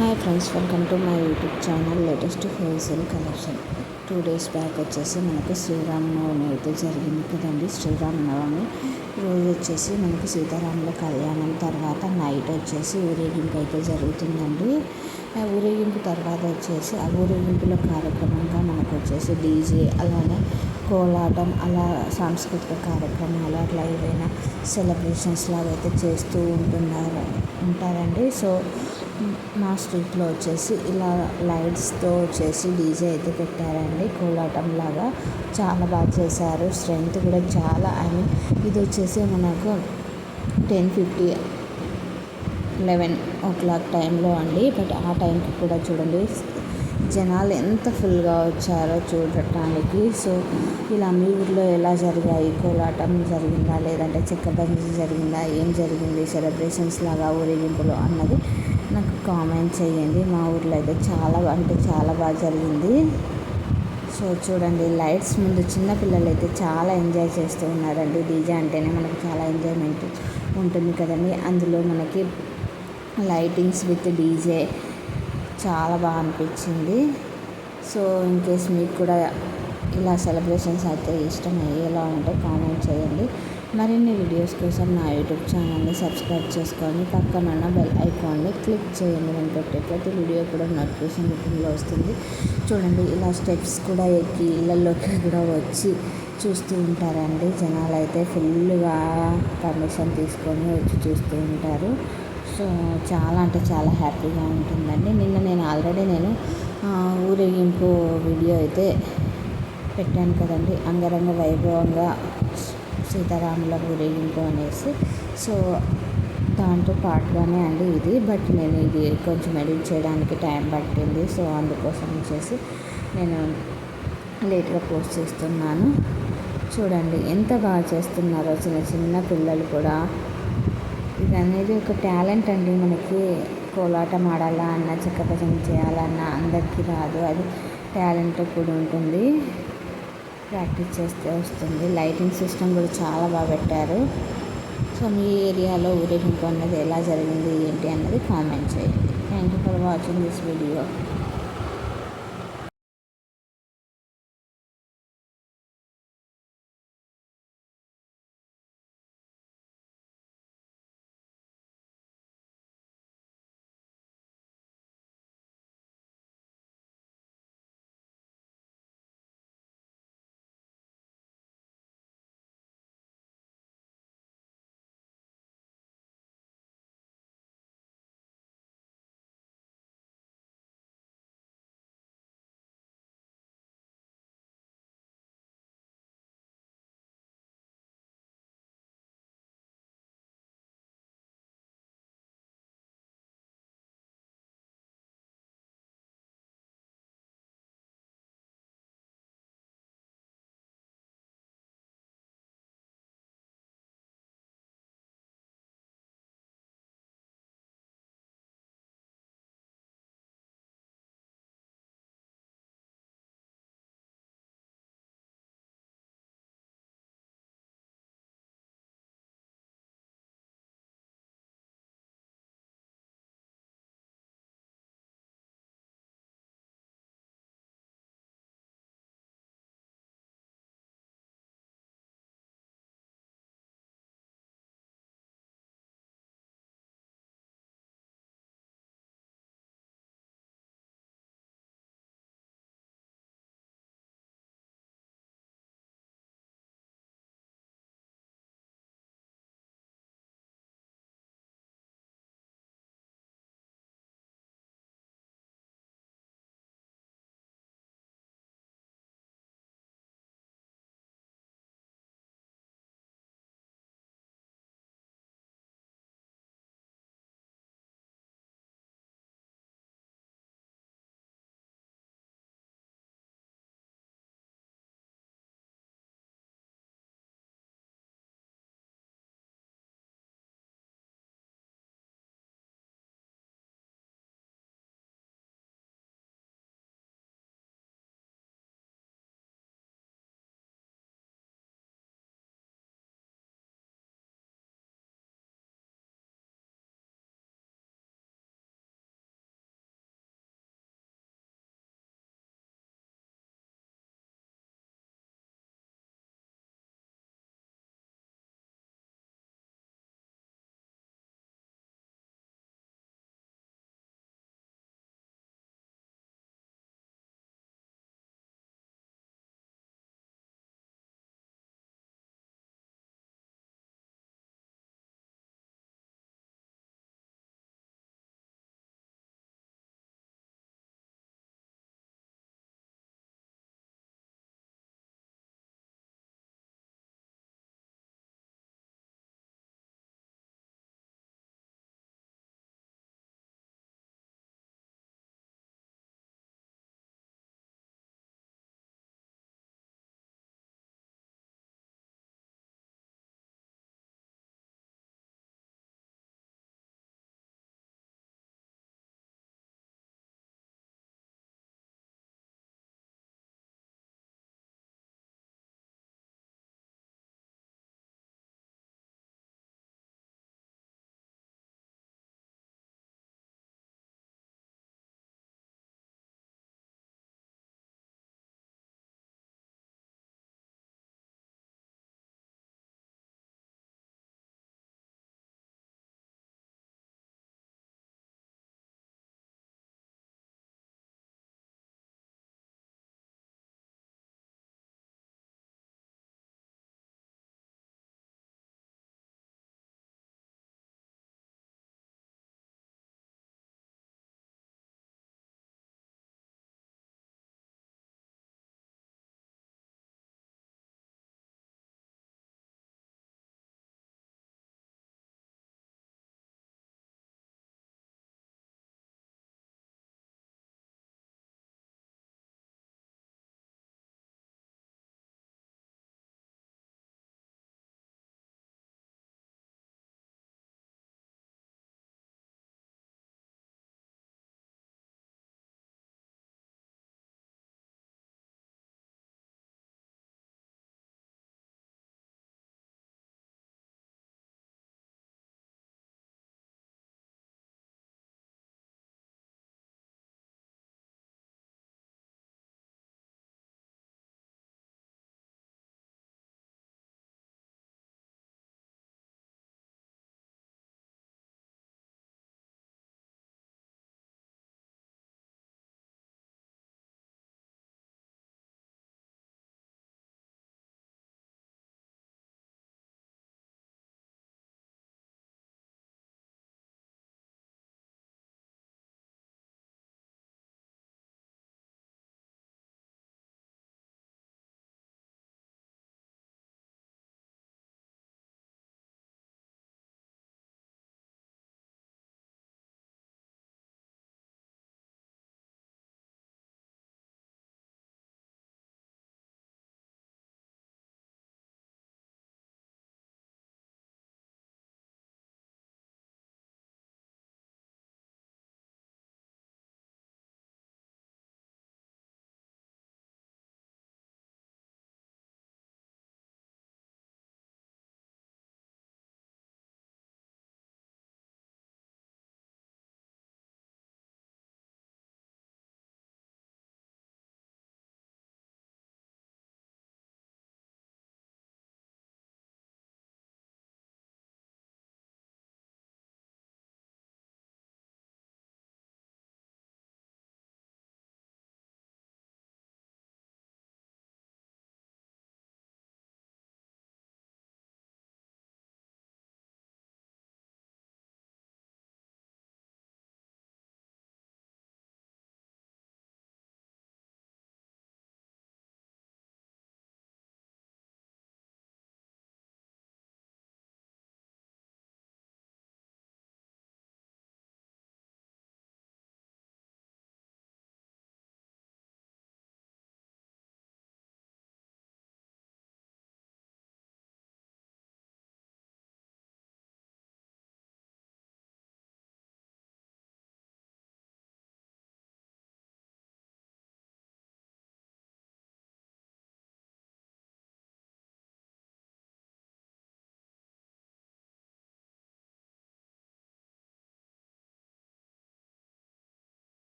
Hi friends, welcome to my YouTube channel latest wholesale collection. 2 days back వచ్చేసి మనకు శ్రీరామనవమి అయితే జరిగింది కదండి. శ్రీరామనవమి రోజు వచ్చేసి మనకు సీతారాముల కళ్యాణం తర్వాత నైట్ వచ్చేసి ఊరేగింపు అయితే జరుగుతుందండి. ఆ ఊరేగింపు తర్వాత వచ్చేసి ఆ ఊరేగింపుల కార్యక్రమంగా మనకు వచ్చేసి డీజే, అలానే కోలాటం, అలా సాంస్కృతిక కార్యక్రమాలు అట్లా ఏవైనా సెలబ్రేషన్స్ లాగా అయితే చేస్తూ ఉంటారండి. సో మా స్ట్రీట్లో వచ్చేసి ఇలా లైట్స్తో వచ్చేసి డీజే అయితే పెట్టారండి. కోలాటం లాగా చాలా బాగా చేశారు. స్ట్రెంత్ కూడా చాలా, ఇది వచ్చేసి మనకు 10:50 11 o'clock టైంలో అండి. బట్ ఆ టైంకి కూడా చూడండి జనాలు ఎంత ఫుల్గా వచ్చారో చూడటానికి. సో ఇలా మీ ఊర్లో ఎలా జరిగాయి, కోలాటం జరిగిందా లేదంటే చెక్కబండి జరిగిందా, ఏం జరిగింది సెలబ్రేషన్స్ లాగా ఊరేగింపులో అన్నది నాకు కామెంట్ చేయండి. మా ఊర్లో అయితే చాలా బాగా జరిగింది. సో చూడండి లైట్స్ ముందు చిన్నపిల్లలు అయితే చాలా ఎంజాయ్ చేస్తూ ఉన్నారండి. డీజే అంటేనే మనకు చాలా ఎంజాయ్మెంట్ ఉంటుంది కదండి. అందులో మనకి లైటింగ్స్ విత్ డీజే చాలా బాగా అనిపించింది. సో ఇన్ కేస్ మీకు కూడా ఇలా సెలబ్రేషన్స్ అయితే ఇష్టం అయ్యేలా ఉంటే కామెంట్ చేయండి. మరిన్ని వీడియోస్ కోసం నా యూట్యూబ్ ఛానల్ని సబ్స్క్రైబ్ చేసుకొని పక్కనున్న బెల్ ఐకాన్ని క్లిక్ చేయండి. నేను పెట్టే ప్రతి వీడియో కూడా నోటిఫికేషన్ రూపంలో వస్తుంది. చూడండి ఇలా స్టెప్స్ కూడా ఎక్కి ఇళ్ళల్లోకి కూడా వచ్చి చూస్తూ ఉంటారండి. జనాలు అయితే ఫుల్గా పర్మిషన్ తీసుకొని వచ్చి చూస్తూ ఉంటారు. సో చాలా హ్యాపీగా ఉంటుందండి. నేను ఆల్రెడీ ఊరేగింపు వీడియో అయితే పెట్టాను కదండి, అంగరంగ వైభవంగా సీతారాముల ఊరేగింపు అనేసి. సో దాంతో పాటుగానే అండి ఇది. బట్ నేను ఇది కొంచెం ఎడిట్ చేయడానికి టైం పట్టింది. సో అందుకోసం వచ్చేసి నేను లేట్గా పోస్ట్ చేస్తున్నాను. చూడండి ఎంత బాగా చేస్తున్నారో చిన్న పిల్లలు కూడా. ఇది అనేది ఒక టాలెంట్ అండి. మనకి కోలాటం ఆడాలా అన్న, చెక్కభజన చేయాలన్నా అందరికీ రాదు. అది టాలెంట్ కూడా ఉంటుంది, ప్రాక్టీస్ చేస్తే వస్తుంది. లైటింగ్ సిస్టమ్ కూడా చాలా బాగా పెట్టారు. సో మీ ఏరియాలో ఊరేగింపు అన్నది ఎలా జరిగింది ఏంటి అన్నది కామెంట్ చేయండి. Thank you for watching this video.